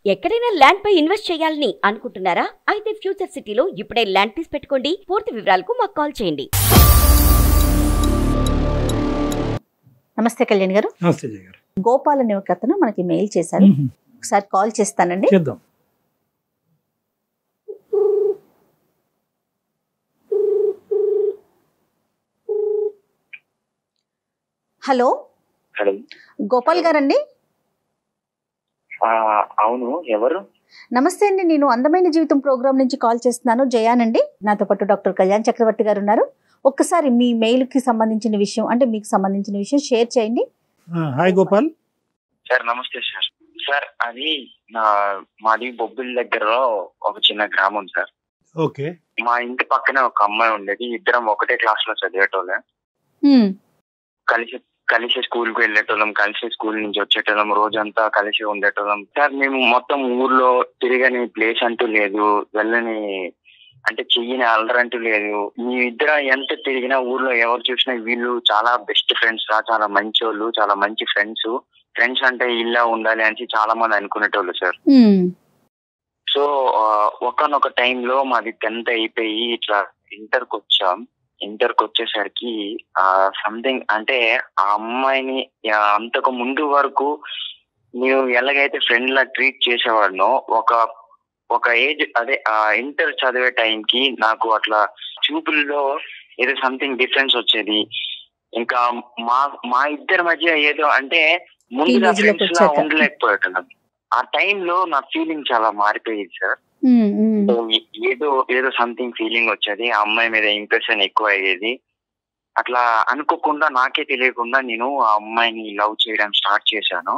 ఎక్కడైనా ల్యాండ్ పై ఇన్వెస్ట్ చేయాలని అనుకుంటున్నారా? అయితే ఫ్యూచర్ సిటీలో ఇప్పుడే ల్యాండ్ తీసి పెట్టుకోండి. పూర్తి వివరాలకు మాకు కాల్ చేయండి. నమస్తే కళ్యాణ్ గారు. నమస్తే జయ గారు. గోపాల్ అనే ఒక అతను మనకి మెయిల్ చేశారు. ఒకసారి కాల్ చేస్తానండి. చేద్దాం. హలో హలో, గోపాల్ గారండి? అవును, ఎవరు? నమస్తే అండి, నేను అందమైన జీవితం ప్రోగ్రామ్ నుంచి కాల్ చేస్తున్నాను. జయానండి. నాతో పాటు డాక్టర్ కళ్యాణ్ చక్రవర్తి గారు ఉన్నారు. ఒక్కసారి మీ మెయిల్ కి సంబంధించిన విషయం, అంటే మీకు సంబంధించిన విషయం షేర్ చేయండి. Hi Gopal sir. నమస్తే సార్. సార్, అది మాది బొబ్బిలి దగ్గర ఒక చిన్న గ్రామం సార్. ఓకే. మా ఇంటి పక్కనే ఒక అమ్మాయి ఉండేది. ఇద్దరం ఒకటే క్లాస్ లో చదివేటోళ్ళం. కలిసి కలిసి స్కూల్ కి వెళ్ళేటోళ్ళం, కలిసి స్కూల్ నుంచి వచ్చేటోళ్ళం, రోజంతా కలిసి ఉండేటోళ్ళం సార్. మేము మొత్తం ఊర్లో తిరగని ప్లేస్ అంటూ లేదు, వెళ్ళని అంటే చెయ్యని అల్లరంటూ లేదు. మీ ఇద్దరు ఎంత తిరిగినా ఊర్లో ఎవరు చూసినా వీళ్ళు చాలా బెస్ట్ ఫ్రెండ్స్ రా, చాలా మంచి వాళ్ళు, చాలా మంచి ఫ్రెండ్స్. ఫ్రెండ్స్ అంటే ఇలా ఉండాలి అని చాలా మంది అనుకునేటోళ్ళు సార్. సో ఒకనొక టైంలో మాది 10th అయిపోయి ఇట్లా ఇంటర్కి వచ్చాం. ఇంటర్కి వచ్చేసరికి సంథింగ్ అంటే ఆ అమ్మాయిని అంతకు ముందు వరకు నేను ఎలాగైతే ఫ్రెండ్ లా ట్రీట్ చేసేవాడినో ఒక ఏజ్, అదే ఇంటర్ చదివే టైంకి నాకు అట్లా చూపుల్లో ఏదో సంథింగ్ డిఫరెన్స్ వచ్చేది. ఇంకా మా ఇద్దరి మధ్య ఏదో అంటే ముందుగా ఫ్రెండ్స్ లా ఉండలేకపోయేటం. ఆ టైంలో నా ఫీలింగ్ చాలా మారిపోయేది సార్. ఏదో సంథింగ్ ఫీలింగ్ వచ్చేది, ఆ అమ్మాయి మీద ఇంప్రెషన్ ఎక్కువ అయ్యేది. అట్లా అనుకోకుండా నాకే తెలియకుండా నేను ఆ అమ్మాయిని లవ్ చేయడం స్టార్ట్ చేశాను.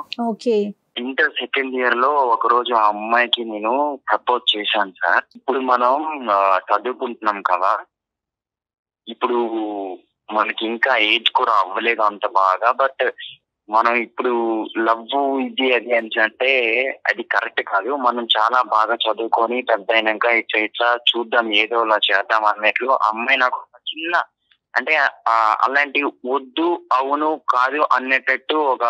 ఇంటర్ సెకండ్ ఇయర్ లో ఒక రోజు ఆ అమ్మాయికి నేను ప్రపోజ్ చేశాను సార్. ఇప్పుడు మనం చదువుకుంటున్నాం కదా, ఇప్పుడు మనకి ఇంకా ఏజ్ కూడా అవ్వలేదు అంత బాగా. బట్ మనం ఇప్పుడు లవ్ ఇది అది అని అంటే అది కరెక్ట్ కాదు. మనం చాలా బాగా చదువుకొని పెద్ద అయినాక ఇట్లా చూద్దాం, ఏదో అలా చేద్దాం అన్నట్లు అమ్మాయి నాకు చిన్న అంటే అలాంటి వద్దు అవును కాదు అనేటట్టు ఒక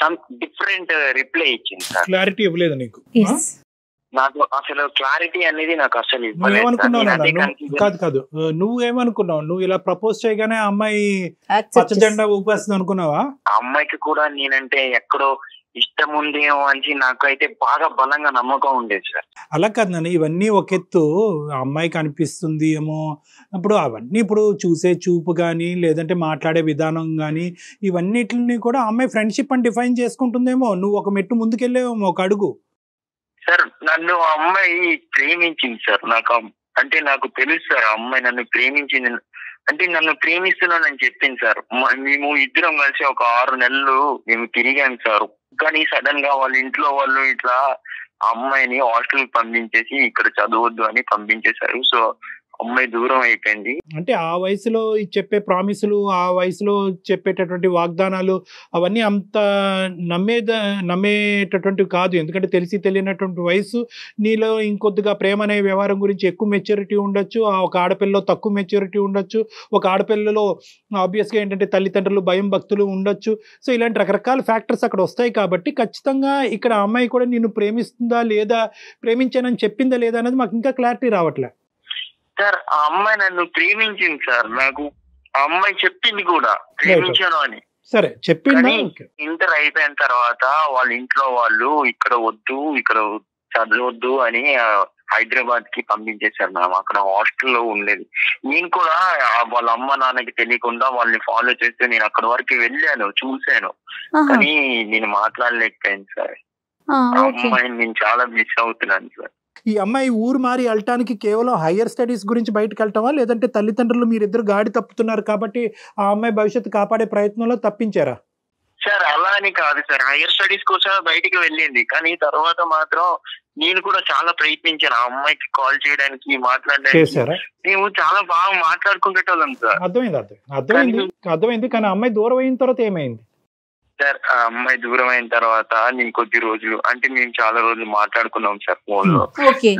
సమ్ డిఫరెంట్ రిప్లై ఇచ్చింది సార్. క్లారిటీ ఇవ్వలేదు నీకు? నాకు అసలు క్లారిటీ అనేది నాకు అసలు కాదు. నువ్వేమనుకున్నావు? నువ్వు ఇలా ప్రపోజ్ చేయగానే ఆ అమ్మాయి పచ్చ జెండా ఊపేస్తుంది అనుకున్నావా? ఆ అమ్మాయికి కూడా నేనంటే ఎక్కడో ఇష్టం ఉందేమో అని నాకైతే బాగా బలంగా నమ్మకం ఉండేది సార్. అలా కాదు నాన్న, ఇవన్నీ ఒక ఎత్తు. అమ్మాయికి అనిపిస్తుంది ఏమో, ఇప్పుడు అవన్నీ ఇప్పుడు చూసే చూపు కానీ లేదంటే మాట్లాడే విధానం కానీ ఇవన్నిటిని కూడా అమ్మాయి ఫ్రెండ్షిప్ అని డిఫైన్ చేసుకుంటుందేమో. నువ్వు ఒక మెట్టు ముందుకెళ్ళేమో, ఒక అడుగు. సార్, నన్ను అమ్మాయి ప్రేమించింది సార్. నాకు తెలుసు సార్, అమ్మాయి నన్ను ప్రేమించింది. అంటే నన్ను ప్రేమిస్తున్నానని చెప్పింది సార్. మేము ఇద్దరం కలిసి ఒక 6 నెలలు మేము తిరిగాం సార్. కానీ సడన్ గా వాళ్ళ ఇంట్లో వాళ్ళు ఇట్లా అమ్మాయిని హాస్టల్ పంపించేసి ఇక్కడ చదవద్దు అని పంపించేశారు. సో అమ్మాయి దూరం అయిపోయింది. అంటే ఆ వయసులో చెప్పే ప్రామిసులు, ఆ వయసులో చెప్పేటటువంటి వాగ్దానాలు అవన్నీ అంత నమ్మేటటువంటివి కాదు. ఎందుకంటే తెలిసి తెలియనటువంటి వయసు. నీలో ఇంకొద్దిగా ప్రేమ అనే వ్యవహారం గురించి ఎక్కువ మెచ్యూరిటీ ఉండొచ్చు, ఒక ఆడపిల్లలో తక్కువ మెచ్యూరిటీ ఉండొచ్చు, ఒక ఆడపిల్లలో ఆబ్వియస్గా ఏంటంటే తల్లిదండ్రులు భయం భక్తులు ఉండొచ్చు. సో ఇలాంటి రకరకాల ఫ్యాక్టర్స్ అక్కడ వస్తాయి. కాబట్టి ఖచ్చితంగా ఇక్కడ అమ్మాయి కూడా నిన్ను ప్రేమిస్తుందా లేదా, ప్రేమించానని చెప్పిందా లేదా అనేది మాకు ఇంకా క్లారిటీ రావట్లే సార్. ఆ అమ్మాయి నన్ను ప్రేమించింది సార్. నాకు ఆ అమ్మాయి చెప్పింది కూడా ప్రేమించాను అని. సరే చెప్పింది. ఇంటర్ అయిపోయిన తర్వాత వాళ్ళ ఇంట్లో వాళ్ళు ఇక్కడ వద్దు, ఇక్కడ చదవద్దు అని హైదరాబాద్ కి పంపించేశారు. మేము అక్కడ హాస్టల్లో ఉండేది. నేను కూడా వాళ్ళ అమ్మ నాన్నకి తెలియకుండా వాళ్ళని ఫాలో చేస్తే నేను అక్కడ వరకు వెళ్ళాను, చూశాను. కానీ నేను మాట్లాడలేకపోయాను సార్. ఆ అమ్మాయిని నేను చాలా మిస్ అవుతున్నాను సార్. ఈ అమ్మాయి ఊరు మారి వెళ్ళటానికి కేవలం హయ్యర్ స్టడీస్ గురించి బయటకు వెళ్ళటమా, లేదంటే తల్లిదండ్రులు మీరిద్దరు గాడి తప్పుతున్నారు కాబట్టి ఆ అమ్మాయి భవిష్యత్తు కాపాడే ప్రయత్నంలో తప్పించారా? సార్ అలా అని కాదు సార్, హయ్యర్ స్టడీస్ కోసం బయటికి వెళ్ళింది. కానీ తర్వాత మాత్రం నేను కూడా చాలా ప్రయత్నించాను ఆ అమ్మాయికి కాల్ చేయడానికి, మాట్లాడడానికి. మేము చాలా బాగా మాట్లాడుకుంటేటోళ్ళం సార్. అర్థమైంది. కానీ అమ్మాయి దూరం అయిన తర్వాత ఏమైంది సార్? ఆ అమ్మాయి దూరం అయిన తర్వాత నేను కొద్ది రోజులు అంటే మేము చాలా రోజులు మాట్లాడుకున్నాం సార్ ఫోన్ లో.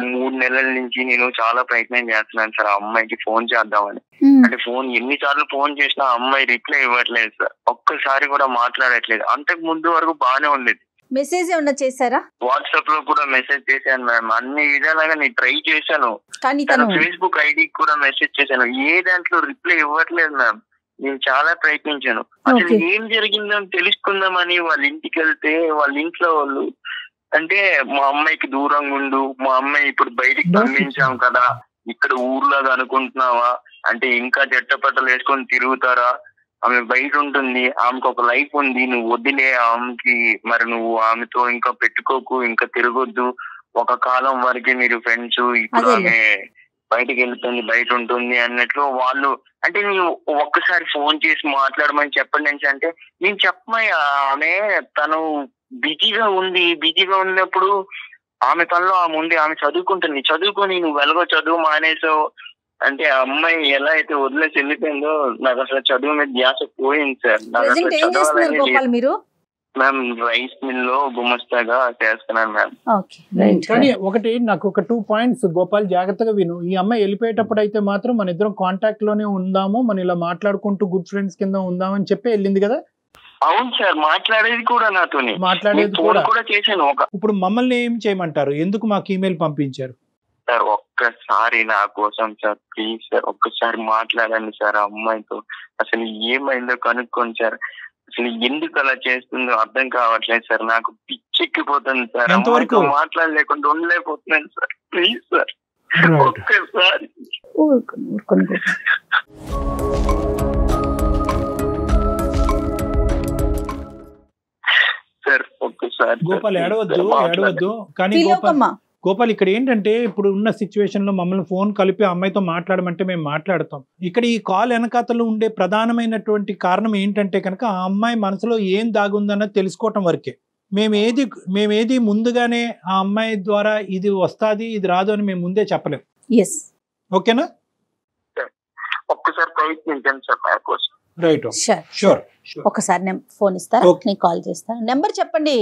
3 నెలల నుంచి నేను చాలా ప్రయత్నం చేస్తున్నాను సార్ ఆ అమ్మాయికి ఫోన్ చేద్దామని. అంటే ఫోన్ ఎన్నిసార్లు ఫోన్ చేసినా అమ్మాయి రిప్లై ఇవ్వట్లేదు సార్. ఒక్కసారి కూడా మాట్లాడట్లేదు. అంతకు ముందు వరకు బాగానే ఉండేది. మెసేజ్ ఏమన్నా చేశారా? వాట్సాప్ లో కూడా మెసేజ్ చేశాను మ్యామ్, అన్ని విధాలుగా నేను ట్రై చేశాను. కానీ తన ఫేస్బుక్ ఐడికి కూడా మెసేజ్ చేశాను, ఏ దాంట్లో రిప్లై ఇవ్వట్లేదు మ్యామ్. నేను చాలా ప్రయత్నించాను. అసలు ఏం జరిగిందో తెలుసుకుందామని వాళ్ళ ఇంటికి వెళ్తే వాళ్ళ ఇంట్లో వాళ్ళు అంటే మా అమ్మాయికి దూరంగా ఉండు, మా అమ్మాయి ఇప్పుడు బయటికి పంపించాం కదా, ఇక్కడ ఊర్లాగా అనుకుంటున్నావా అంటే ఇంకా జట్టపట్టలు వేసుకొని తిరుగుతారా, ఆమె బయట ఉంటుంది, ఆమెకు ఒక లైఫ్ ఉంది, నువ్వు వదిలే ఆమెకి, మరి నువ్వు ఆమెతో ఇంకా పెట్టుకోకు, ఇంకా తిరగొద్దు, ఒక కాలం వరకే మీరు ఫ్రెండ్స్, ఇప్పుడు ఆమె బయటకు వెళ్తుంది, బయట ఉంటుంది అన్నట్లు వాళ్ళు. అంటే నేను ఒక్కసారి ఫోన్ చేసి మాట్లాడమని చెప్పండి అంటే నేను చెప్పమయ్యా, ఆమె తను బిజీగా ఉన్నప్పుడు ఆమె పనిలో ఆమె ఉంది, ఆమె చదువుకుంటుంది, చదువుకొని నువ్వు వెలగో చదువు మానేసావు అంటే ఆ అమ్మాయి ఎలా అయితే వదిలేసి వెళ్ళిపోయిందో నాకు అసలు చదువు మీద ధ్యాస పోయింది సార్. నాకు అసలు చదవాలని మ్యామ్ రైస్ మిల్ లో గుమస్తాగా చేస్తున్నాను మ్యామ్. కానీ ఒకటి నాకు ఒక 2 పాయింట్స్ గోపాల్ జాగ్రత్తగా విను. ఈ అమ్మాయి వెళ్ళిపోయేటప్పుడు అయితే మాత్రం మన ఇద్దరం కాంటాక్ట్ లోనే ఉందాము, మన ఇలా మాట్లాడుకుంటూ గుడ్ ఫ్రెండ్స్ కింద ఉందామని చెప్పి వెళ్ళింది కదా? అవును సార్, మాట్లాడేది కూడా నాతోనే, మాట్లాడేది కూడా చేశాను. ఇప్పుడు మమ్మల్ని ఏం చేయమంటారు, ఎందుకు మాకు ఈమెయిల్ పంపించారు? సార్ ఒక్కసారి నా కోసం సార్ ప్లీజ్ సార్ ఒక్కసారి మాట్లాడండి సార్ ఆ అమ్మాయితో, అసలు ఏమైందో కనుక్కోండి సార్. అసలు ఎందుకు అలా చేస్తుందో అర్థం కావట్లేదు సార్, నాకు పిచ్చెక్కిపోతుంది సార్, అమ్మాయితో మాట్లాడలేకుండా ఉండలేకపోతున్నాను సార్, ప్లీజ్ సార్ ఒక్కసారి. సార్ ఒక్కసారి. గోపాల్ ఏడవద్దు కానీ గోపాల్ ఇక్కడ ఏంటంటే ఇప్పుడు ఉన్న సిచ్యువేషన్ లో మమ్మల్ని ఫోన్ కలిపి అమ్మాయితో మాట్లాడమంటే మేము మాట్లాడతాం. ఇక్కడ ఈ కాల్ వెనకాతలో ఉండే ప్రధానమైనటువంటి కారణం ఏంటంటే కనుక ఆ అమ్మాయి మనసులో ఏం దాగుందన్నది తెలుసుకోవటం వరకే. మేమేది ముందుగానే ఆ అమ్మాయి ద్వారా ఇది వస్తాది ఇది రాదు అని మేము ముందే చెప్పలేం. ఓకేనా? ఒక్కసారి ప్రయత్నించండి సార్ నా కోసం. Right, sure. ఒకసారి ఫోన్ ఇస్తారా, నేను కాల్ చేస్తాను. నెంబర్ చెప్పండి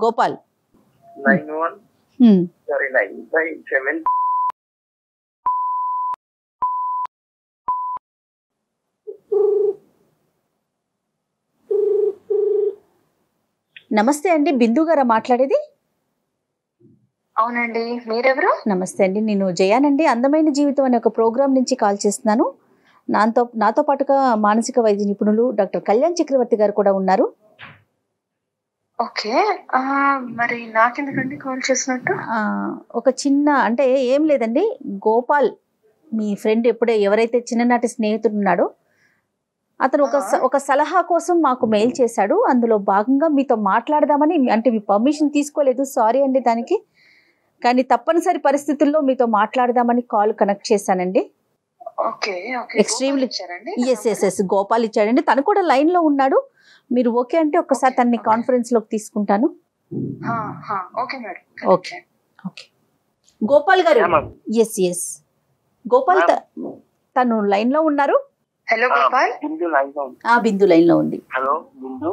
గోపాల్. 91 నమస్తే అండి, బిందు గారా మాట్లాడేది? అవునండి, మీరెవరు? నమస్తే అండి, నేను జయానండి, అందమైన జీవితం అనే ఒక ప్రోగ్రామ్ నుంచి కాల్ చేస్తున్నాను. నాతో పాటుగా మానసిక వైద్య నిపుణులు డాక్టర్ కళ్యాణ్ చక్రవర్తి గారు కూడా ఉన్నారు. ఓకే, మరి నాకెందుకండి కాల్ చేసినట్టు? ఒక చిన్న అంటే ఏం లేదండి, గోపాల్ మీ ఫ్రెండ్ ఎవరైతే చిన్ననాటి స్నేహితుడు ఉన్నాడో అతను ఒక సలహా కోసం మాకు మెయిల్ చేశాడు. అందులో భాగంగా మీతో మాట్లాడదామని, అంటే మీ పర్మిషన్ తీసుకోలేదు, సారీ అండి దానికి, కానీ తప్పనిసరి పరిస్థితుల్లో మీతో మాట్లాడదామని కాల్ కనెక్ట్ చేశానండి. ఎక్స్ట్రీమ్లీ ఎస్ గోపాల్ ఇచ్చాడండి, తను కూడా లైన్ లో ఉన్నాడు. మీరు ఓకే అంటే ఒక్కసారి తనని కాన్ఫరెన్స్ లోకి తీసుకుంటాను. ఓకే గోపాల్ గారు, ఎస్ గోపాల్ తను లైన్ లో ఉన్నారు. హలో గోపాల్. బిందు లైన్ లో ఉంది. హలో బిందు.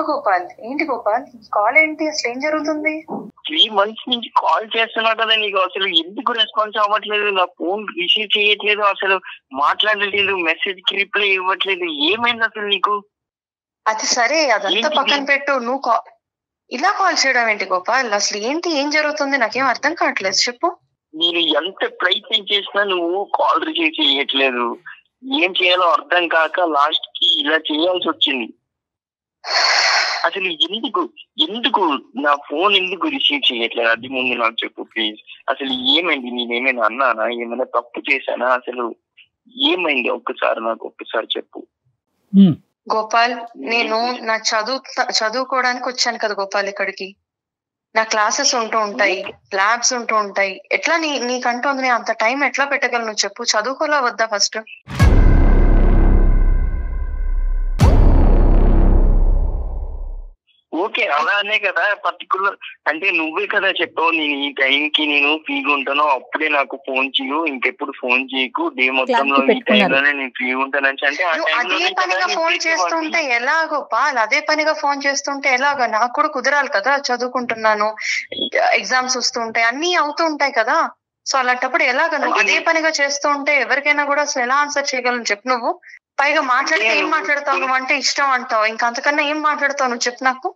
గోపాల్, ఏంటి గోపాల్ కాల్ ఏంటి, అసలు ఏం జరుగుతుంది? 3 months నుంచి కాల్ చేస్తున్నా కదా, నీకు అసలు ఎందుకు రెస్పాన్స్ అవ్వట్లేదు, నా ఫోన్ రిసీవ్ చేయట్లేదు, అసలు మాట్లాడలేదు, మెసేజ్ కి రిప్లై ఇవ్వట్లేదు, ఏమైంది అసలు నీకు? అది సరే, అదంతా పక్కన పెట్టు, నువ్వు ఇలా కాల్ చేయడం ఏంటి గోపాల్, అసలు ఏంటి, ఏం జరుగుతుంది, నాకేం అర్థం కావట్లేదు, చెప్పు. నేను ఎంత ప్రయత్నం చేసినా నువ్వు కాల్ రిసీవ్ చేయట్లేదు, ఏం చేయాలో అర్థం కాక లాస్ట్ కి ఇలా చేయాల్సి వచ్చింది. అసలు ఎందుకు నా ఫోన్ ఎందుకు రిసీవ్ చేయట్లేదు, అది ముందు నాకు చెప్పు ప్లీజ్. అసలు ఏమైంది, నేనేమైనా అన్నానా, ఏమైనా తప్పు చేశానా, అసలు ఏమైంది నాకు ఒక్కసారి చెప్పు. గోపాల్, నేను నా చదువుకోవడానికి వచ్చాను కదా గోపాల్ ఇక్కడికి, నా క్లాసెస్ ఉంటూ ఉంటాయి, ల్యాబ్స్ ఉంటూ ఉంటాయి, ఎట్లా నీకంటూ అంత టైం ఎట్లా పెట్టగలను చెప్పు, చదువుకోలా వద్దా ఫస్ట్? ఓకే, అలానే కదా పర్టికులర్ అంటే నువ్వే కదా చెప్పావు, నేను ఈ టైంకి నేను ఫ్రీగా ఉంటాను అప్పుడే నాకు ఫోన్ చేయు, ఇంకెప్పుడు ఫోన్ చేయకు, డే మొత్తంలో ఈ టైంలోనే నేను ఫ్రీగా ఉంటానని. అంటే అదే పనిగా ఫోన్ చేస్తుంటే ఎలాగో పాల్, అదే పనిగా ఫోన్ చేస్తుంటే ఎలాగా, నాకు కూడా కుదరాలి కదా, చదువుకుంటున్నాను, ఎగ్జామ్స్ వస్తుంటాయి, అన్ని అవుతూ ఉంటాయి కదా. సో అలాంటప్పుడు ఎలాగ నువ్వు అదే పనిగా చేస్తూ ఉంటే ఎవరికైనా కూడా అసలు ఎలా ఆన్సర్ చేయగలను చెప్పు. నువ్వు పైగా మాట్లాడితే ఏం మాట్లాడతావు, నువ్వు అంటే ఇష్టం అంటావు, ఇంకా అంతకన్నా ఏం మాట్లాడతావు నువ్వు చెప్పు నాకు.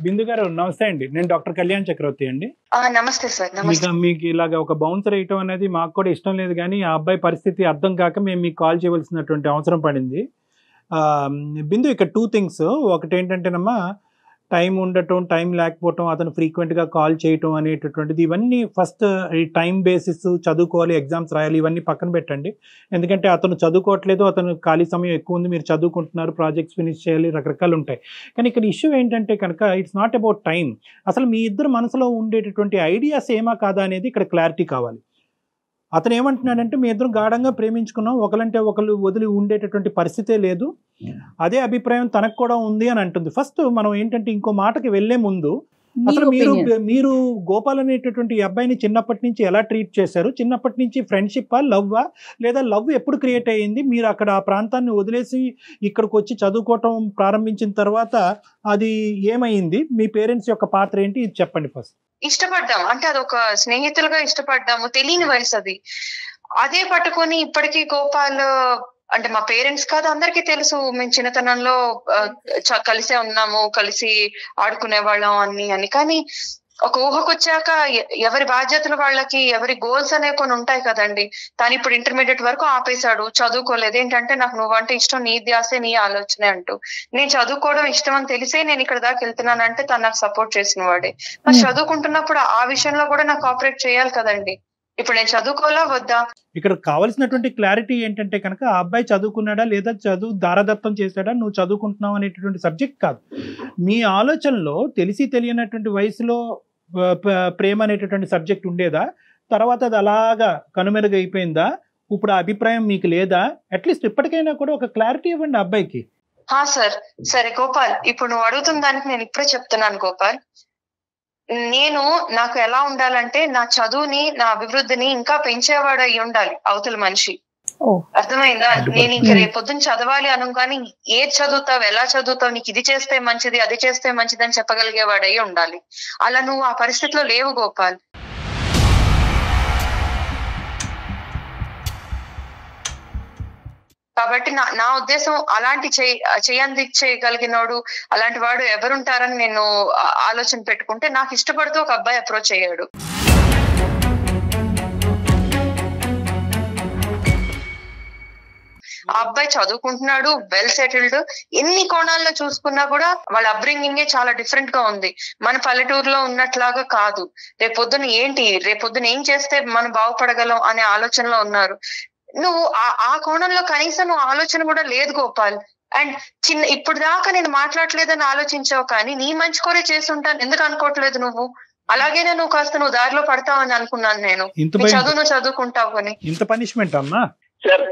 బిందు గారు నమస్తే అండి, నేను డాక్టర్ కళ్యాణ్ చక్రవర్తి అండి. నమస్తే సార్. నమస్తే. మీకు ఇలాగ ఒక బౌన్సర్ వేయటం అనేది మాకు కూడా ఇష్టం లేదు, కానీ ఆ అబ్బాయి పరిస్థితి అర్థం కాక మేము మీకు కాల్ చేయవలసినటువంటి అవసరం పడింది. బిందు, ఇక్కడ 2 things. ఒకటి ఏంటంటేనమ్మా, టైం ఉండటం, టైం లేకపోవటం, అతను ఫ్రీక్వెంట్గా కాల్ చేయటం అనేటటువంటిది, ఇవన్నీ ఫస్ట్ ఈ టైం బేసిస్, చదువుకోవాలి, ఎగ్జామ్స్ రాయాలి, ఇవన్నీ పక్కన పెట్టండి. ఎందుకంటే అతను చదువుకోవట్లేదు, అతను ఖాళీ సమయం ఎక్కువ ఉంది, మీరు చదువుకుంటున్నారు, ప్రాజెక్ట్స్ ఫినిష్ చేయాలి, రకరకాలు ఉంటాయి. కానీ ఇక్కడ ఇష్యూ ఏంటంటే కనుక ఇట్స్ నాట్ అబౌట్ టైం. అసలు మీ ఇద్దరు మనసులో ఉండేటటువంటి ఐడియాస్ ఏమా కాదా అనేది ఇక్కడ క్లారిటీ కావాలి. అతను ఏమంటున్నాడంటే, మీ ఇద్దరు గాఢంగా ప్రేమించుకున్నాం, ఒకలంటే ఒకళ్ళు వదిలి ఉండేటటువంటి పరిస్థితే లేదు, అదే అభిప్రాయం తనకు కూడా ఉంది అని అంటుంది. ఫస్ట్ మనం ఏంటంటే ఇంకో మాటకి వెళ్లే ముందు అసలు మీరు గోపాల్ అనేటటువంటి ఈ అబ్బాయిని చిన్నప్పటి నుంచి ఎలా ట్రీట్ చేశారు? చిన్నప్పటి నుంచి ఫ్రెండ్షిప్పా, లవ్వా, లేదా లవ్ ఎప్పుడు క్రియేట్ అయ్యింది? మీరు అక్కడ ఆ ప్రాంతాన్ని వదిలేసి ఇక్కడికి వచ్చి చదువుకోవటం ప్రారంభించిన తర్వాత అది ఏమైంది? మీ పేరెంట్స్ యొక్క పాత్ర ఏంటి? ఇది చెప్పండి ఫస్ట్. ఇష్టపడ్డాం అంటే అదొక స్నేహితులుగా ఇష్టపడ్డాము, తెలియని వయసు అది. అదే పట్టుకొని ఇప్పటికీ గోపాల్ అంటే మా పేరెంట్స్ కాదు, అందరికీ తెలుసు మేము చిన్నతనంలో కలిసే ఉన్నాము, కలిసి ఆడుకునే వాళ్ళం అని. కానీ ఒక ఊహకొచ్చాక ఎవరి బాధ్యతలు వాళ్ళకి, ఎవరి గోల్స్ అనే కొన్ని ఉంటాయి కదండి. తను ఇప్పుడు ఇంటర్మీడియట్ వరకు ఆపేశాడు, చదువుకోలేదు. ఏంటంటే నాకు నువ్వంటే ఇష్టం, నీ ధ్యాసే నీ ఆలోచనే అంటూ. నేను చదువుకోవడం ఇష్టం అని తెలిసే నేను ఇక్కడ దాకా వెళ్తున్నానంటే తను నాకు సపోర్ట్ చేసిన వాడే. మరి చదువుకుంటున్నప్పుడు ఆ విషయంలో కూడా నాకు కోఆపరేట్ చేయాలి కదండి. ఇప్పుడు నేను చదువుకోవాలా వద్దా? ఇక్కడ కావాల్సినటువంటి క్లారిటీ ఏంటంటే కనుక ఆ అబ్బాయి చదువుకున్నాడా లేదా చదువు దారదత్తం చేశాడా, నువ్వు చదువుకుంటున్నావు అనేటటువంటి సబ్జెక్ట్ కాదు. మీ ఆలోచనలో తెలిసి తెలియనటువంటి వయసులో ప్రేమ అనేటటువంటి సబ్జెక్ట్ ఉండేదా? తర్వాత అది అలాగా కనుమెరుగైపోయిందా? ఇప్పుడు ఆ అభిప్రాయం మీకు లేదా? అట్లీస్ట్ ఇప్పటికైనా కూడా ఒక క్లారిటీ ఇవ్వండి అబ్బాయికి. సార్, సరే గోపాల్, ఇప్పుడు నువ్వు అడుగుతున్న దానికి నేను ఇప్పుడే చెప్తున్నాను గోపాల్. నాకు ఎలా ఉండాలంటే నా చదువుని, నా అభివృద్ధిని ఇంకా పెంచేవాడు అయి ఉండాలి అవతల మనిషి. అర్థమైందా? నేను ఇంక రేపొద్దున చదవాలి అనగానే ఏది చదువుతావు, ఎలా చదువుతావు, నీకు ఇది చేస్తే మంచిది, అది చేస్తే మంచిది అని చెప్పగలిగేవాడు అయి ఉండాలి. అలా నువ్వు ఆ పరిస్థితిలో లేవు గోపాల్. కాబట్టి నా ఉద్దేశం అలాంటి చేయగలిగినోడు, అలాంటి వాడు ఎవరుంటారని నేను ఆలోచన పెట్టుకుంటే నాకు ఇష్టపడుతూ ఒక అబ్బాయి అప్రోచ్ అయ్యాడు. ఆ అబ్బాయి చదువుకుంటున్నాడు, వెల్ సెటిల్డ్. ఎన్ని కోణాల్లో చూసుకున్నా కూడా వాళ్ళ అప్బ్రింగింగే చాలా డిఫరెంట్ గా ఉంది. మన పల్లెటూరులో ఉన్నట్లాగా కాదు. రేపొద్దున ఏం చేస్తే మనం బాగుపడగలం అనే ఆలోచనలో ఉన్నారు. నువ్వు ఆ కోణంలో కనీసం నువ్వు ఆలోచన కూడా లేదు గోపాల్. అండ్ ఇప్పుడు దాకా నేను మాట్లాడలేదని ఆలోచించావు, కానీ నీ మంచి కోరే చేసి ఉంటాను ఎందుకు అనుకోవట్లేదు నువ్వు? అలాగేనే నువ్వు కాస్త నువ్వు దారిలో పడతావని అనుకున్నాను నేను. చదువు నువ్వు చదువుకుంటావు అని. ఇంత పనిష్మెంట్ అమ్మా? సార్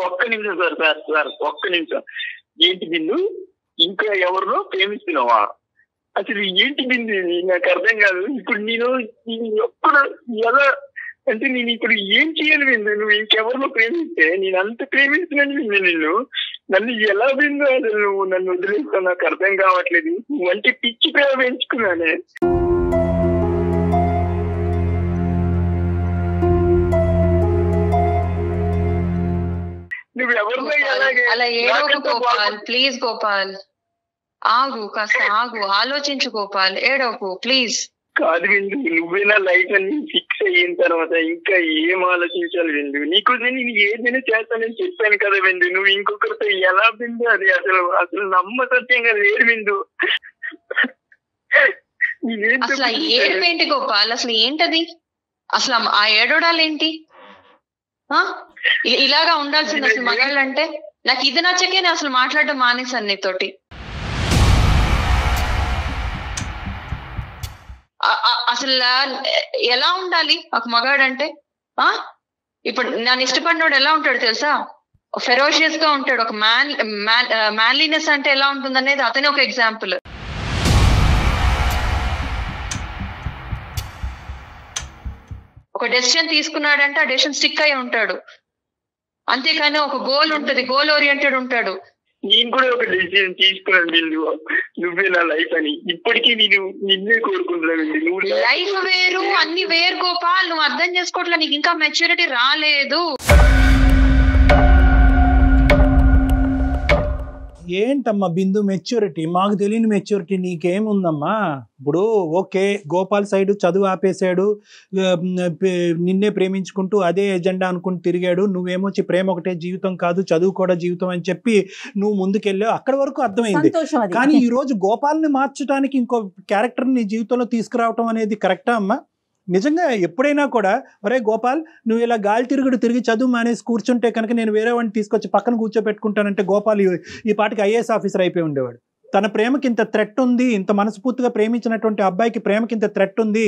ఒక్క నిమిషం సార్ ఒక్క నిమిషం. ఏంటి బిందు, ఇంకా ఎవరినో ప్రేమిస్తున్నావా? అసలు ఏంటి బిందు, నాకు అర్థం కాదు. ఇప్పుడు నేను ఎప్పుడు ఎలా అంటే నేను ఇప్పుడు ఏం చేయాలి బిందు? నువ్వు ఇంకెవరినో ప్రేమిస్తే, నేను అంత ప్రేమిస్తున్నాను బిందు నన్ను ఎలా బిందు అసలు నువ్వు నన్ను వదిలేస్తావు? నాకు అర్థం కావట్లేదు. నువ్వు అంటే పిచ్చి ప్రేమ పెంచుకున్నానే. అలా ఏడవకు గోపాల్, ప్లీజ్ గోపాల్, కాస్త ఆగు, ఆలోచించు గోపాల్, ఏడవకు ప్లీజ్. కాదు విందు, నువ్వేనా లైఫ్ అన్ని ఫిక్స్ అయిన తర్వాత ఇంకా ఏం ఆలోచించాలి విందు? నీకు నేను ఏదైనా చేస్తానని చెప్పాను కదా విందు. నువ్వు ఇంకొకరితో ఎలా విందు? అది అసలు నమ్మసత్యంగా లేదు విందు. అసలు ఏడుపేంటి గోపాల్? అసలు ఏంటది? అసలు ఆ ఏడవడాలేంటి? ఇలాగా ఉండాల్సింది అసలు మగాళ్ళంటే. నాకు ఇది నచ్చకే నేను అసలు మాట్లాడడం మానేశాను నీతోటి. అసలు ఎలా ఉండాలి ఒక మగాడంటే? ఇప్పుడు నన్ను ఇష్టపడినోడు ఎలా ఉంటాడు తెలుసా? ఫెరోషియస్ గా ఉంటాడు. ఒక మ్యాన్లీనెస్ అంటే ఎలా ఉంటుంది అనేది అతనే ఒక ఎగ్జాంపుల్. ఒక డెసిషన్ తీసుకున్నాడంటే ఆ డెసిషన్ స్టిక్ అయి ఉంటాడు. అంతేకాని ఒక గోల్ ఉంటది, గోల్ ఓరియంటెడ్ ఉంటాడు. నేను కూడా ఒక డెసిషన్ తీసుకున్నాను బిందు, నువ్వే నా లైఫ్ అని. ఇప్పటికీ నేను నిన్నే కోరుకుంటున్నాను. లైఫ్ వేరు, అన్ని వేరు గోపాల్. నువ్వు అర్థం చేసుకోవట్లే, నీకు ఇంకా మెచ్యూరిటీ రాలేదు. ఏంటమ్మా బిందు మెచ్యూరిటీ? మాకు తెలియని మెచ్యూరిటీ నీకేముందమ్మా? ఇప్పుడు ఓకే, గోపాల్ సైడ్ చదువు ఆపేశాడు, నిన్నే ప్రేమించుకుంటూ అదే ఎజెండా అనుకుని తిరిగాడు, నువ్వేమొచ్చి ప్రేమ ఒకటే జీవితం కాదు, చదువు కూడా జీవితం అని చెప్పి నువ్వు ముందుకెళ్ళావు, అక్కడి వరకు అర్థమైంది. కానీ ఈ రోజు గోపాల్ని మార్చడానికి ఇంకో క్యారెక్టర్ నీ జీవితంలో తీసుకురావటం అనేది కరెక్టా అమ్మా? నిజంగా ఎప్పుడైనా కూడా ఒరే గోపాల్ నువ్వు ఇలా గాలి తిరిగి చదువు మానేసి కూర్చుంటే కనుక నేను వేరే వాడిని తీసుకొచ్చి పక్కన కూర్చోబెట్టుకుంటానంటే గోపాల్ ఈ పాటికి ఐఏఎస్ ఆఫీసర్ అయిపోయి ఉండేవాడు. తన ప్రేమకి ఇంత థ్రెట్ ఉంది, ఇంత మనస్ఫూర్తిగా ప్రేమించినటువంటి అబ్బాయికి ప్రేమకి ఇంత థ్రెట్ ఉంది,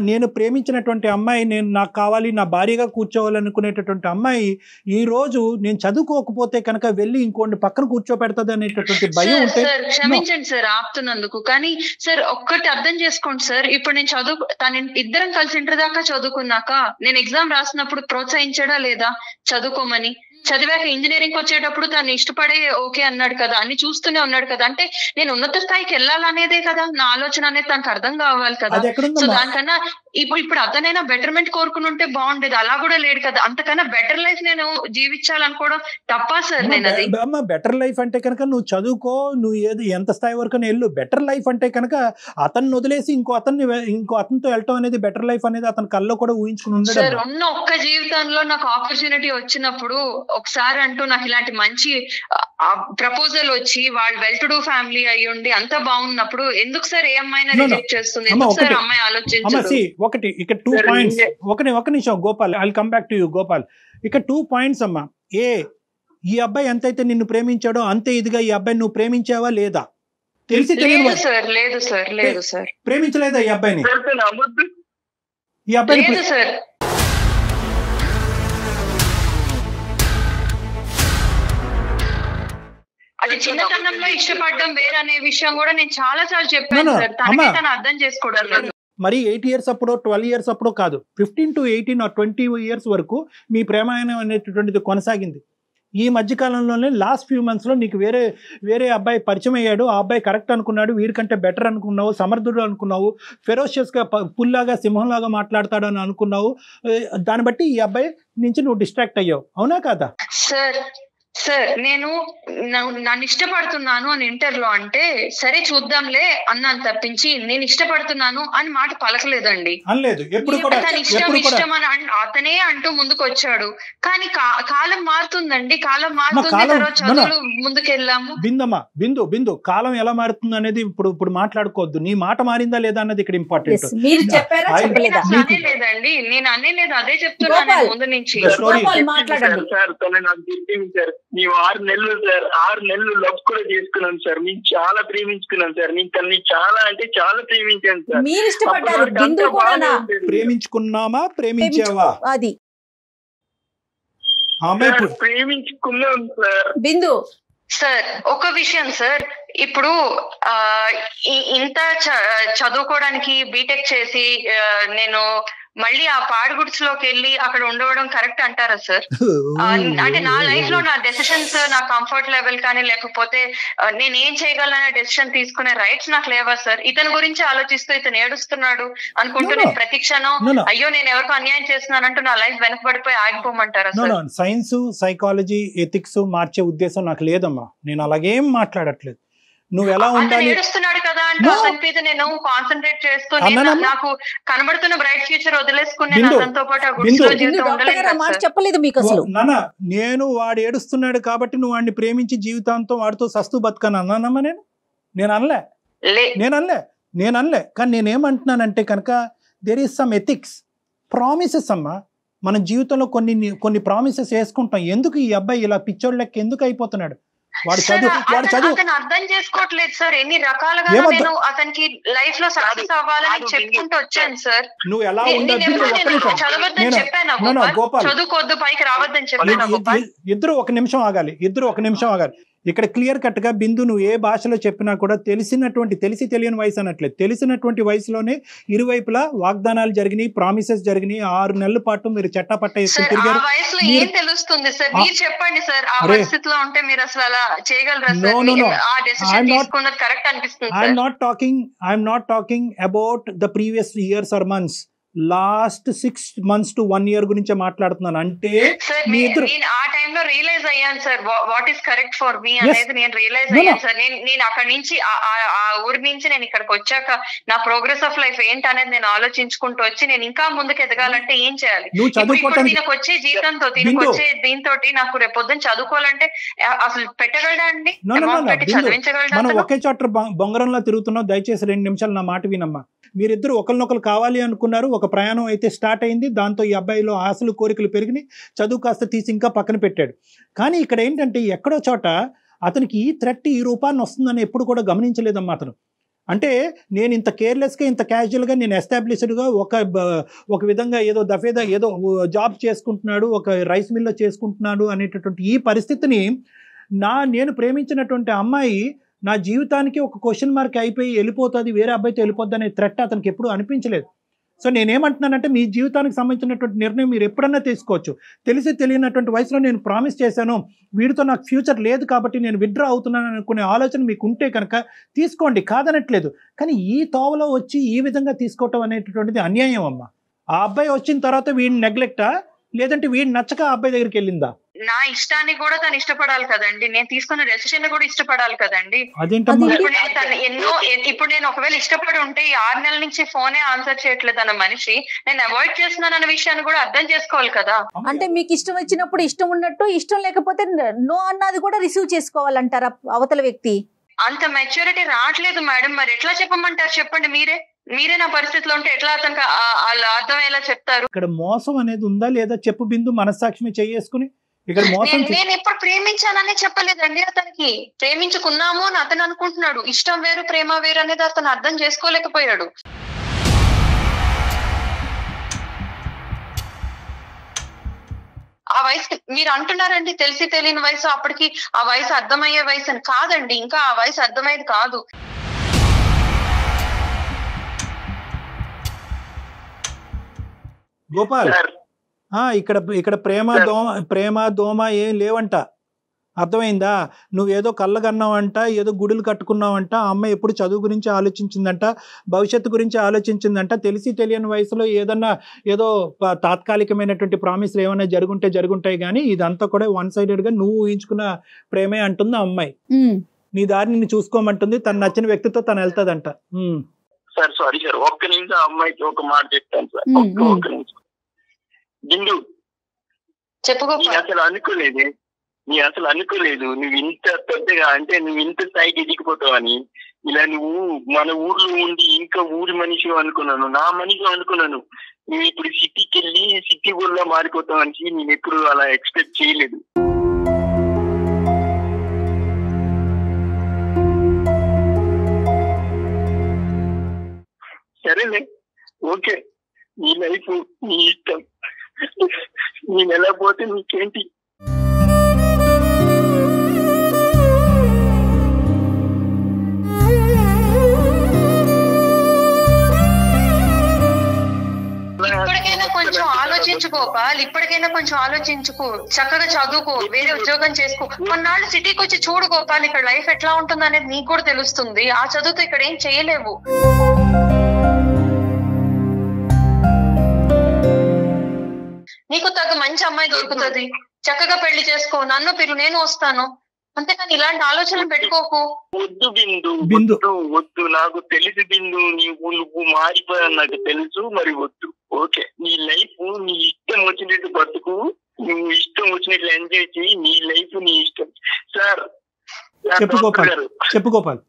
నేను ప్రేమించినటువంటి అమ్మాయి నాకు కావాలి, నా భార్యగా కూర్చోవాలనుకునేటటువంటి అమ్మాయి ఈ రోజు నేను చదువుకోకపోతే కనుక వెళ్ళి ఇంకోటి పక్కన కూర్చోపెడుతుంది అనేటటువంటి భయం ఉంటే. క్షమించండి సార్ ఆపుతున్నందుకు, కానీ సార్ ఒక్కటి అర్థం చేసుకోండి సార్, ఇప్పుడు నేను ఇద్దరం కలిసి ఇంటర్ దాకా చదువుకున్నాక నేను ఎగ్జామ్ రాసినప్పుడు ప్రోత్సహించడా లేదా చదువుకోమని? చదివాక ఇంజనీరింగ్ వచ్చేటప్పుడు తను ఇష్టపడే ఓకే అన్నాడు కదా, అన్ని చూస్తూనే ఉన్నాడు కదా, అంటే నేను ఉన్నత స్థాయికి వెళ్ళాలనేదే కదా నా ఆలోచన అనేది తనకు అర్థం కావాలి కదా. సో దానికన్నా ఇప్పుడు అతనైనా బెటర్మెంట్ కోరుకుని ఉంటే బాగుండేది, అలా కూడా లేడు కదా. అంతకన్నా బెటర్ లైఫ్ నేను జీవించాలనుకోవడం తప్పా సార్? నేను అది బెటర్ లైఫ్ అంటే కనుక నువ్వు చదువుకో, నువ్వు ఎంత స్థాయి వరకు వెళ్ళు. బెటర్ లైఫ్ అంటే కనుక అతన్ని వదిలేసి ఇంకో అతనితో వెళ్ళటం అనేది బెటర్ లైఫ్ అనేది అతని కల్లో కూడా ఊహించుకుని ఉండదు సార్. ఉన్న ఒక్క జీవితంలో నాకు ఆపర్చునిటీ వచ్చినప్పుడు ఒకసారి అంటూ నాకు ఇలాంటి మంచి ప్రపోజల్ వచ్చి వాళ్ళు వెల్ టు డూ ఫ్యామిలీ అయ్యి ఉండి అంత బాగున్నప్పుడు ఎందుకు సార్ ఏ అమ్మాయినా రిజెక్ట్ చేస్తుంది? ఎందుకు సార్ అమ్మాయి ఆలోచించదు? ఒకటి ఇక్కడ 2 పాయింట్స్. ఒక నిమిషం Gopal, I will come back to you Gopal. ఇక్కడ 2 పాయింట్స్ అమ్మా. ఈ అబ్బాయి ఎంతైతే నిన్ను ప్రేమించాడో అంతే ఇదిగా ఈ అబ్బాయి నువ్వు ప్రేమించావా లేదా? తెలిసి తెలియదు సార్. లేదు సార్. ప్రేమించలేదా ఈ అబ్బాయిని? సార్ అది చిన్నతనంలో ఇష్టపడడం వేరే అనే విషయం కూడా నేను చాలా చెప్పాను సార్. తను అర్థం చేసుకోవడం లేదు. మరి 8 years అప్పుడు 12 years అప్పుడు కాదు, 15 to 18 or 20 years వరకు మీ ప్రేమాయణం అనేటటువంటిది కొనసాగింది. ఈ మధ్యకాలంలోనే లాస్ట్ ఫ్యూ మంత్స్లో నీకు వేరే అబ్బాయి పరిచయం అయ్యాడు, ఆ అబ్బాయి కరెక్ట్ అనుకున్నాడు, వీడికంటే బెటర్ అనుకున్నావు, సమర్థుడు అనుకున్నావు, ఫెరోషియస్గా పుల్లాగా సింహంలాగా మాట్లాడతాడు అని అనుకున్నావు. దాన్ని బట్టి ఈ అబ్బాయి నుంచి నువ్వు డిస్ట్రాక్ట్ అయ్యావు, అవునా కాదా? సార్ నేను నన్ను ఇష్టపడుతున్నాను అని ఇంటర్లో అంటే సరే చూద్దాంలే అన్నాను తప్పించి నేను ఇష్టపడుతున్నాను అని మాట పలకలేదండి. తన ఇష్టం అని అతనే అంటూ ముందుకు వచ్చాడు. కానీ కాలం మారుతుందండి, కాలం మారుతుంది, తర్వాత చదువులు ముందుకెళ్ళాము. బిందు కాలం ఎలా మారుతుంది అనేది ఇప్పుడు మాట్లాడుకోవద్దు. నీ మాట మారిందా లేదా అన్నది ఇక్కడ ఇంపార్టెంట్. లేదండి, నేను అనేలేదు, అదే చెప్తున్నాను ముందు నుంచి. మేము 6 నెలలు సార్, 6 నెలలు లవ్ కూడా చేసుకున్నాం సార్. మేము చాలా ప్రేమించుకున్నాం సార్. నేను తనని చాలా అంటే చాలా ప్రేమించాను సార్. ప్రేమించుకున్నామా ప్రేమించావా? అది ప్రేమించుకున్నాం సార్. బిందు సార్ ఒక విషయం సార్, ఇప్పుడు ఇంత చదువుకోవడానికి బీటెక్ చేసి నేను మళ్ళీ ఆ పాడుగుడ్స్లోకి వెళ్ళి అక్కడ ఉండవడం కరెక్ట్ అంటారా సార్? అంటే నా లైఫ్ లో నా డెసిషన్స్, నా కంఫర్ట్ లెవెల్ కానీ లేకపోతే నేను ఏం చేయగలనే డెసిషన్ తీసుకునే రైట్స్ నాకు లేవా సార్? ఇతని గురించి ఆలోచిస్తూ ఇతను ఏడుస్తున్నాడు అనుకుంటూ నేను ప్రతి క్షణం అయ్యో నేను ఎవరికో అన్యాయం చేస్తున్నానంటూ నా లైఫ్ వెనకబడిపోయి ఆగిపోమంటారా సార్? సైన్స్, సైకాలజీ, ఎథిక్స్ మార్చే ఉద్దేశం నాకు లేదమ్మా. నేను అలాగేం మాట్లాడట్లేదు. నువ్వు ఎలా ఉండాలి ఏడుస్తున్నాడు కదా అంటే అతని మీద నేను కాన్సన్ట్రేట్ చేస్తూ నాకు కనబడుతున్న బ్రైట్ ఫ్యూచర్ వదిలేసుకుని అతనితో పాటు చెప్పలేదు మీకు అసలు. నాన్న నేను వాడు ఏడుస్తున్నాడు కాబట్టి నువ్వు వాడిని ప్రేమించి జీవితాంతం వాడితో సస్తు బతకను అన్నానమ్మా? నేను అనలే. కానీ నేనేమంటున్నానంటే కనుక there is some ethics, promises అమ్మా. మన జీవితంలో కొన్ని ప్రామిసెస్ వేసుకుంటాం. ఎందుకు ఈ అబ్బాయి ఇలా పిచ్చోళ్ళ లెక్క ఎందుకు అయిపోతున్నాడు? వాడు చదువు అర్థం చేసుకోవట్లేదు సార్. ఎన్ని రకాలుగా నేను అతనికి లైఫ్ లో సక్సెస్ అవ్వాలని చెప్పుకుంటూ వచ్చాను సార్. నువ్వు ఎలా చదవద్దని చెప్పాను, చదువుకోవద్దు, పైకి రావద్దని చెప్పాను. ఇద్దరు ఒక నిమిషం ఆగాలి. ఇక్కడ క్లియర్ కట్ గా బిందు నువ్వు ఏ భాషలో చెప్పినా కూడా తెలిసి తెలియని వయసు అనట్లేదు, తెలిసినటువంటి వయసులోనే ఇరువైపులా వాగ్దానాలు జరిగినాయి, ప్రామిసెస్ జరిగినాయి. 6 నెలల పాటు మీరు చట్టపట్ట వేసుకుని తిరిగారు. ఏం తెలుస్తుంది సార్? మీరు చెప్పండి సార్, ఆ పరిస్థితిలో ఉంటే మీరు అసలు అలా చేయగలరా సార్? ఆ డెసిషన్ తీసుకున్నది కరెక్ట్ అనిపిస్తుంది. I'm not talking about the previous years or months. Last 6 months to 1 year గురించే మాట్లాడుతున్నాను. అంటే సార్ మీ ఇద్దరు నేను ఆ టైంలో రియలైజ్ అయ్యాను sir what is correct for me Yes. అనేది నేను రియలైజ్ No, no. అయ్యాను సార్. నేను అక్కడి నుంచి ఆ ఊరి నుంచి నేను ఇక్కడికి వచ్చాక నా ప్రోగ్రెస్ ఆఫ్ లైఫ్ ఏంటి అనేది నేను ఆలోచించుకుంటూ వచ్చి నేను ఇంకా ముందుకు ఎదగాలంటే ఏం చేయాలి? నువ్వు ఇప్పుడు చదువుకోవటానికి దీనికి వచ్చే జీతంతో దీనికి బిందు. వచ్చే దీంతో నాకు రేపు పొద్దున్న చదువుకోవాలంటే అసలు పెట్టగలడా అండి? No, no, no, amount no. పెట్టి బిందు, చదివించగలడా మనం అతను? ఒకే చోట బొంగరంలో తిరుగుతున్నాం. దయచేసి 2 నిమిషాలు నా మాట వినమ్మా. మీరిద్దరు ఒకరినొకరు కావాలి అనుకున్నారు, ఒక ప్రయాణం అయితే స్టార్ట్ అయింది. దాంతో ఈ అబ్బాయిలో ఆశలు కోరికలు పెరిగినాయి, చదువు కాస్త తీసి ఇంకా పక్కన పెట్టాడు. కానీ ఇక్కడ ఏంటంటే ఎక్కడో చోట అతనికి ఈ థ్రెట్ ఈ రూపాన్ని వస్తుందని ఎప్పుడు కూడా గమనించలేదమ్మా అతను. అంటే నేను ఇంత కేర్లెస్గా ఇంత క్యాజువల్గా నేను ఎస్టాబ్లిష్డ్గా ఒక విధంగా ఏదో దఫేదా ఏదో జాబ్ చేసుకుంటున్నాడు, ఒక రైస్ మిల్లో చేసుకుంటున్నాడు అనేటటువంటి ఈ పరిస్థితిని నేను ప్రేమించినటువంటి అమ్మాయి నా జీవితానికి ఒక క్వశ్చన్ మార్క్ అయిపోయి వెళ్ళిపోతుంది, వేరే అబ్బాయితో వెళ్ళిపోద్ది అనే థ్రెట్ అతనికి ఎప్పుడు అనిపించలేదు. సో నేనేమంటున్నానంటే మీ జీవితానికి సంబంధించినటువంటి నిర్ణయం మీరు ఎప్పుడన్నా తీసుకోవచ్చు. తెలిసి తెలియనటువంటి వయసులో నేను ప్రామిస్ చేశాను, వీడితో నాకు ఫ్యూచర్ లేదు కాబట్టి నేను విత్డ్రా అవుతున్నాను అనుకునే ఆలోచన మీకు ఉంటే కనుక తీసుకోండి, కాదనట్లేదు. కానీ ఈ తోవలో వచ్చి ఈ విధంగా తీసుకోవటం అనేటటువంటిది అన్యాయం అమ్మా. ఆ అబ్బాయి వచ్చిన తర్వాత వీడిని నెగ్లెక్టా, లేదంటే వీడిని నచ్చక ఆ అబ్బాయి దగ్గరికి వెళ్ళిందా? నా ఇష్టాన్ని కూడా తను ఇష్టపడాలి కదండి, నేను తీసుకున్న డెసిషన్ కూడా ఇష్టపడాలి కదండి. అదేంటమ్మా? ఇప్పుడు నేను ఒకవేళ ఇష్టపడి ఉంటే ఈ 6 నెలల నుంచి ఫోనే ఆన్సర్ చేయట్లేదు అన్న మనిషి నేను అవాయిడ్ చేస్తున్నాను అన్న విషయాన్ని కూడా అర్థం చేసుకోవాలి కదా. అంటే మీకు ఇష్టం వచ్చినప్పుడు ఇష్టం ఉన్నట్టు, ఇష్టం లేకపోతే నో అన్నది కూడా రిసీవ్ చేసుకోవాలంటారా అవతల వ్యక్తి? అంత మెచ్యూరిటీ రావట్లేదు మేడం, మరి ఎట్లా చెప్పమంటారు చెప్పండి? మీరే నా పరిస్థితిలో ఉంటే ఎట్లా అతనికి వాళ్ళు అర్థమయ్యేలా చెప్తారు? ఇక్కడ మోసం అనేది ఉందా లేదా చెప్పు బిందు, మనస్సాక్షిని చేసుకుని. ఇక్కడ మోసం నేను ఎప్పుడు ప్రేమించానని చెప్పలేదండి అతనికి. ప్రేమించుకున్నాము అని అతను అనుకుంటున్నాడు. ఇష్టం వేరు ప్రేమ వేరు అనేది అతను అర్థం చేసుకోలేకపోయాడు. ఆ వయసు మీరు అంటున్నారండి తెలిసి తెలియని వయసు, అప్పటికి ఆ వయసు అర్థమయ్యే వయసు అని. కాదండి, ఇంకా ఆ వయసు అర్థమయ్యేది కాదు. గోపాల్, ఇక్కడ ప్రేమ దోమ ఏం లేవంట, అర్థమైందా? నువ్వేదో కళ్ళగన్నావంట, ఏదో గుడులు కట్టుకున్నావంట. ఆ అమ్మాయి ఎప్పుడు చదువు గురించి ఆలోచించిందంట, భవిష్యత్తు గురించి ఆలోచించిందంట. తెలిసి తెలియని వయసులో ఏదో తాత్కాలికమైనటువంటి ప్రామిస్లు ఏమైనా జరుగుంటాయి కానీ ఇదంతా కూడా 1-sidedగా నువ్వు ఊహించుకున్న ప్రేమే అంటుంది ఆ అమ్మాయి. నీ దారి నిన్ను చూసుకోమంటుంది, తను నచ్చిన వ్యక్తితో తను వెళ్తాదంట. సార్ సారీ సార్, ఒక్క నిమిషం అమ్మాయికి ఒక మాట చెప్తాను సార్. ఒక్క నిమిషం. బిందు, అసలు అనుకోలేదు నువ్వు ఇంత పెద్దగా, అంటే నువ్వు ఇంత స్థాయికి ఎదిగిపోతావని. ఇలా నువ్వు మన ఊర్లో ఉండి ఇంకా ఊరి మనిషి అనుకున్నాను, నా మనిషి అనుకున్నాను. నువ్వు ఇప్పుడు సిటీకి వెళ్ళి సిటీ ఊళ్ళో మారిపోతావని నేను ఎప్పుడు అలా ఎక్స్పెక్ట్ చేయలేదు. సరేలే, ఓకే, నీ లైఫ్ నీ ఇష్టం, నేను ఎలా పోతే నీకేంటి? ఇప్పటికైనా కొంచెం ఆలోచించుకో పాల్, ఇప్పటికైనా కొంచెం ఆలోచించుకో, చక్కగా చదువుకో, వేరే ఉద్యోగం చేసుకో, కొన్నాళ్ళు సిటీకి వచ్చి చూడు గోపాల్, ఇక్కడ లైఫ్ ఎట్లా ఉంటుంది అనేది నీకు కూడా తెలుస్తుంది. ఆ చదువుతో ఇక్కడ ఏం చేయలేవు. నీకు తగ్గ మంచి అమ్మాయి దొరుకుతుంది, చక్కగా పెళ్లి చేసుకో, నన్ను పిలు, నేను వస్తాను. అంతేకాని ఇలాంటి ఆలోచనలు పెట్టుకోకు. వద్దు బిందు, వద్దు, నాకు తెలుసు బిందు, నువ్వు మారిపోయాను నాకు తెలుసు, మరి వద్దు. ఓకే, నీ లైఫ్ నీ ఇష్టం వచ్చినట్టు బతుకు, నువ్వు ఇష్టం వచ్చినట్లు ఎంజాయ్ చేయి, నీ లైఫ్ నీ ఇష్టం. సార్ చెప్పు Gopal.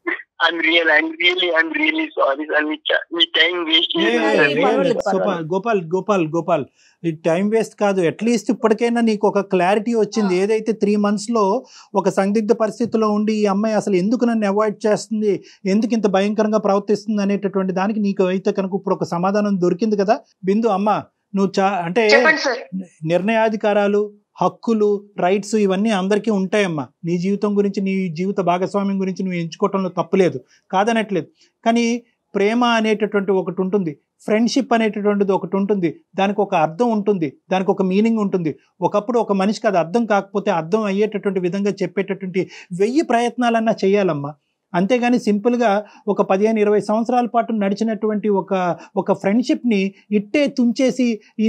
I'm really sorry sir, me time waste. Gopal, ఈ టైం వేస్ట్ కాదు. అట్లీస్ట్ ఇప్పటికైనా నీకు ఒక క్లారిటీ వచ్చింది. ఏదైతే 3 monthsలో ఒక సందిగ్ధ పరిస్థితిలో ఉండి ఈ అమ్మాయి అసలు ఎందుకు నన్ను అవాయిడ్ చేస్తుంది, ఎందుకు ఇంత భయంకరంగా ప్రవర్తిస్తుంది అనేటటువంటి దానికి నీకు అయితే కనుక ఇప్పుడు ఒక సమాధానం దొరికింది కదా బిందు. అమ్మ, నువ్వు అంటే నిర్ణయాధికారాలు, హక్కులు, రైట్స్ ఇవన్నీ అందరికీ ఉంటాయమ్మా. నీ జీవితం గురించి, నీ జీవిత భాగస్వామ్యం గురించి నువ్వు ఎంచుకోవటంలో తప్పులేదు, కాదనట్లేదు. కానీ ప్రేమ అనేటటువంటి ఒకటి ఉంటుంది, ఫ్రెండ్షిప్ అనేటటువంటిది ఒకటి ఉంటుంది. దానికి ఒక అర్థం ఉంటుంది, దానికి ఒక మీనింగ్ ఉంటుంది. ఒకప్పుడు ఒక మనిషికి అది అర్థం కాకపోతే అర్థం అయ్యేటటువంటి విధంగా చెప్పేటటువంటి 1000 ప్రయత్నాలన్నా చేయాలమ్మా. అంతేగాని సింపుల్గా ఒక 15-20 సంవత్సరాల పాటు నడిచినటువంటి ఒక ఫ్రెండ్షిప్ని ఇట్టే తుంచేసి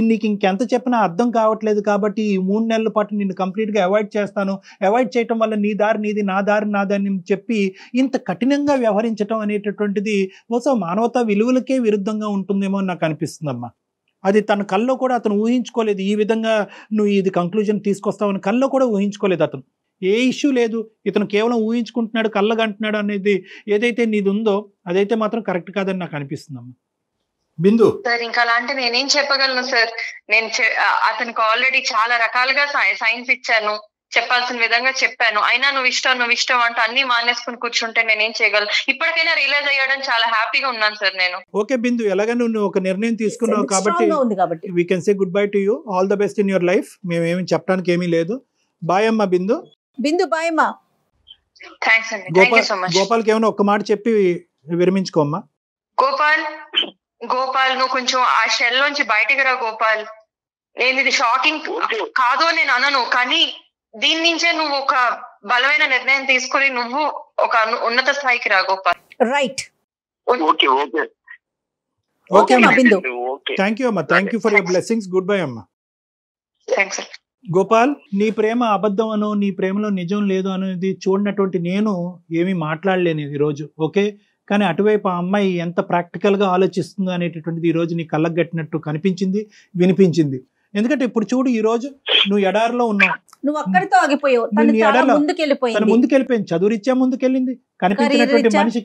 నీకు ఇంకెంత చెప్పినా అర్థం కావట్లేదు కాబట్టి ఈ 3 నెలల పాటు నిన్ను కంప్లీట్గా అవాయిడ్ చేస్తాను, అవాయిడ్ చేయటం వల్ల నీ దారి నీది, నా దారి నాదని చెప్పి ఇంత కఠినంగా వ్యవహరించడం అనేటటువంటిది బహుశా మానవతా విలువలకే విరుద్ధంగా ఉంటుందేమో అని నాకు అనిపిస్తుందమ్మా. అది తన కల్లో కూడా అతను ఊహించుకోలేదు, ఈ విధంగా నువ్వు ఇది కంక్లూజన్ తీసుకొస్తావని కల్లో కూడా ఊహించుకోలేదు అతను. ఏ ఇష్యూ లేదు, ఇతను కేవలం ఊహించుకుంటున్నాడు, కళ్ళగంటున్నాడు అనేది ఏదైతే నీది ఉందో అదైతే మాత్రం కరెక్ట్ కాదని నాకు అనిపిస్తుందమ్మా. బిందు సార్ ఇంకా అలాంటి నేనేం చెప్పగలను సార్, నేను అతనికి ఆల్రెడీ చాలా రకాలుగా సైన్స్ ఇచ్చాను, చెప్పాల్సిన విధంగా చెప్పాను, అయినా నువ్వు ఇష్టం అంటూ అన్ని మానేసుకుని కూర్చుంటే నేనేం చేయగలను. ఇప్పటికైనా రియలైజ్ అయ్యాడని చాలా హ్యాపీగా ఉన్నాను సార్ నేను. ఓకే బిందు, ఎలాగ నువ్వు ఒక నిర్ణయం తీసుకున్నావు కాబట్టి we can say good bye to you, all the best in your life. మేమేమి చెప్పడానికి ఏమీ లేదు. బాయ్ అమ్మా బిందు. బాయ్ అమ్మా. థ్యాంక్స్ అండి, థ్యాంక్ యూ సో మచ్. గోపాల్కి ఏమైనా ఒక్క మాట చెప్పి విరమించుకోమ్మా. గోపాల్ నువ్వు కొంచెం ఆ షెల్ నుంచి బయటికి రా గోపాల్. నేను ఇది షాకింగ్ కాదు అని నేను అనను, కానీ దీని నుంచే నువ్వు ఒక బలమైన నిర్ణయం తీసుకుని నువ్వు ఒక ఉన్నత స్థాయికి రా Gopal. Right. Okay Bindu, thank you అమ్మా, thank you for your blessings. Good bye అమ్మా. థ్యాంక్స్. గోపాల్, నీ ప్రేమ అబద్ధం అనో నీ ప్రేమలో నిజం లేదు అనేది చూడనటువంటి నేను ఏమీ మాట్లాడలేను ఈరోజు, ఓకే. కానీ అటువైపు ఆ అమ్మాయి ఎంత ప్రాక్టికల్గా ఆలోచిస్తుందో అనేటటువంటిది ఈరోజు నీ కళ్ళకు గట్టినట్టు కనిపించింది, వినిపించింది. ఎందుకంటే ఇప్పుడు చూడు, ఈరోజు నువ్వు ఎడారిలో ఉన్నావు, నువ్వు అక్కడితో ఆగిపోయావు, తను ముందుకెళ్ళిపోయింది, చదువురీత్యా ముందుకెళ్ళింది,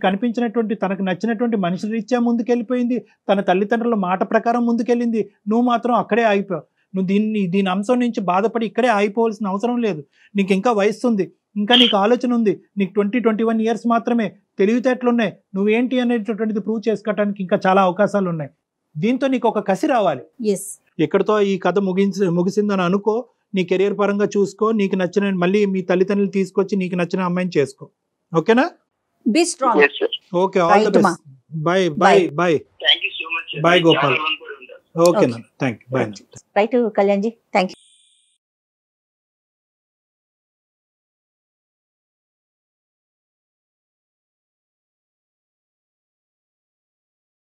కనిపించినటువంటి తనకు నచ్చినటువంటి మనుషుల రీత్యా ముందుకెళ్ళిపోయింది, తన తల్లిదండ్రుల మాట ప్రకారం ముందుకెళ్ళింది. నువ్వు మాత్రం అక్కడే ఆగిపోయావు. నువ్వు దీని అంశం నుంచి బాధపడి ఇక్కడే ఆగిపోవాల్సిన అవసరం లేదు. నీకు ఇంకా వయస్సు ఉంది, ఇంకా నీకు ఆలోచన ఉంది, నీకు 20-21 ఇయర్స్ మాత్రమే, తెలివితేటలున్నాయి. నువ్వేంటి అనేటటువంటిది ప్రూవ్ చేసుకోవడానికి ఇంకా చాలా అవకాశాలు ఉన్నాయి. దీంతో నీకు ఒక కసి రావాలి. ఎక్కడితో ఈ కథ ముగిసిందని అనుకో, నీ కెరియర్ పరంగా చూసుకో, నీకు నచ్చిన మళ్ళీ మీ తల్లిదండ్రులు తీసుకొచ్చి నీకు నచ్చిన అమ్మాయిని చేసుకో, ఓకేనా? Be strong. Okay, all the best. Bye bye bye. Bye Gopal. Okay, thank you. Bye. Right Kalyan ji, thank you.